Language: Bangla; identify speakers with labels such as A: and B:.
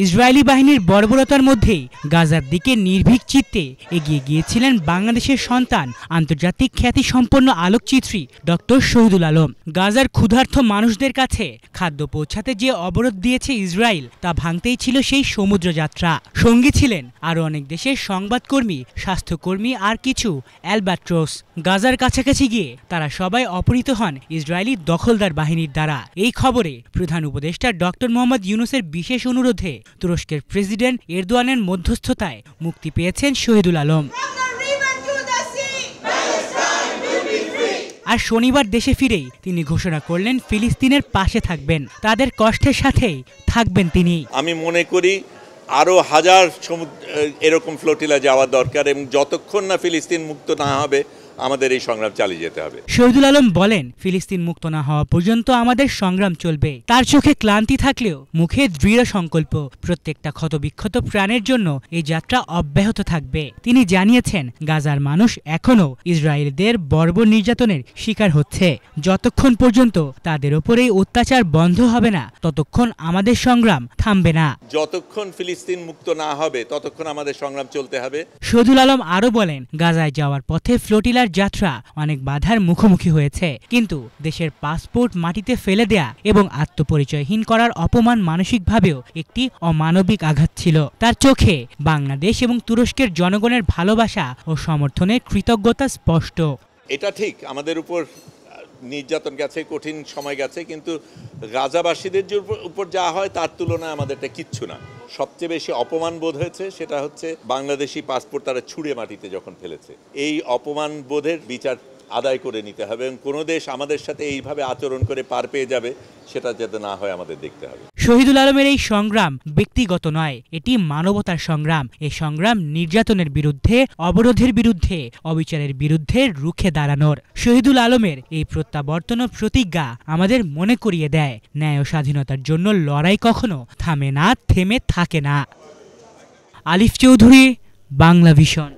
A: ইসরায়েলি বাহিনীর বর্বরতার মধ্যেই গাজার দিকে নির্ভীক চিত্তে এগিয়ে গিয়েছিলেন বাংলাদেশের সন্তান আন্তর্জাতিক খ্যাতিসম্পন্ন আলোকচিত্রী ডক্টর শহীদুল আলম। গাজার ক্ষুধার্ত মানুষদের কাছে খাদ্য পৌঁছাতে যে অবরোধ দিয়েছে ইসরায়েল, তা ভাঙতেই ছিল সেই সমুদ্রযাত্রা। সঙ্গী ছিলেন আরও অনেক দেশের সংবাদকর্মী, স্বাস্থ্যকর্মী আর কিছু অ্যালবাট্রোস। গাজার কাছাকাছি গিয়ে তারা সবাই অপহৃত হন ইসরায়েলি দখলদার বাহিনীর দ্বারা। এই খবরে প্রধান উপদেষ্টা ডক্টর মোহাম্মদ ইউনূসের বিশেষ অনুরোধে তুরস্কের প্রেসিডেন্ট এরদোয়ানের মধ্যস্থতায় মুক্তি পেয়েছেন শহীদুল আলম। আর শনিবার দেশে ফিরেই তিনি ঘোষণা করলেন ফিলিস্তিনের পাশে থাকবেন, তাদের কষ্টের সাথেই থাকবেন তিনি।
B: আমি মনে করি আরও হাজার এরকম ফ্লোটিলা যাওয়া দরকার, এবং যতক্ষণ না ফিলিস্তিন মুক্ত না হবে আমাদের এই সংগ্রাম চালিয়ে যেতে হবে।
A: শহীদুল আলম বলেন, ফিলিস্তিন মুক্ত না হওয়া পর্যন্ত আমাদের সংগ্রাম চলবে। তার চোখে ক্লান্তি থাকলেও মুখে দৃঢ় সংকল্প, প্রত্যেকটা ক্ষতবিক্ষত প্রাণের জন্য এই যাত্রা অব্যাহত থাকবে। তিনি জানিয়েছেন, গাজার মানুষ এখনও ইসরায়েলিদের বর্বর নির্যাতনের শিকার হচ্ছে। যতক্ষণ পর্যন্ত তাদের ওপর এই অত্যাচার বন্ধ হবে না, ততক্ষণ আমাদের সংগ্রাম থামবে না।
B: যতক্ষণ ফিলিস্তিন মুক্ত না হবে ততক্ষণ আমাদের সংগ্রাম চলতে হবে।
A: শহীদুল আলম আরও বলেন, গাজায় যাওয়ার পথে ফ্লোটিলার যাত্রা অনেক বাধার মুখোমুখি হয়েছে, কিন্তু দেশের পাসপোর্ট মাটিতে ফেলে দেয়া এবং আত্মপরিচয়হীন করার অপমান মানসিকভাবেও একটি অমানবিক আঘাত ছিল। তার চোখে বাংলাদেশ এবং তুরস্কের জনগণের ভালোবাসা ও সমর্থনের কৃতজ্ঞতা স্পষ্ট।
B: এটা ঠিক, আমাদের উপর নির্যাতন গেছে, কঠিন সময় গেছে, কিন্তু গাজাবাসীদের উপর যা হয় তার তুলনায় আমাদেরটা কিচ্ছু না। সবচেয়ে বেশি অপমান বোধ হয়েছে সেটা হচ্ছে বাংলাদেশি পাসপোর্ট তারা ছুঁড়ে মাটিতে যখন ফেলেছে। এই অপমান বোধের বিচার আদায় করে নিতে হবে, এবং কোনো দেশ আমাদের সাথে এইভাবে আচরণ করে পার পেয়ে যাবে সেটা যাতে না হয় আমাদের দেখতে হবে।
A: শহীদুল আলমের এই সংগ্রাম ব্যক্তিগত নয়, এটি মানবতার সংগ্রাম। এই সংগ্রাম নির্যাতনের বিরুদ্ধে, অবরোধের বিরুদ্ধে, অবিচারের বিরুদ্ধে রুখে দাঁড়ানোর। শহীদুল আলমের এই প্রত্যাবর্তন ও প্রতিজ্ঞা আমাদের মনে করিয়ে দেয়, ন্যায় ও স্বাধীনতার জন্য লড়াই কখনো থামে না, থেমে থাকে না। আলিফ চৌধুরী, বাংলা ভিশন।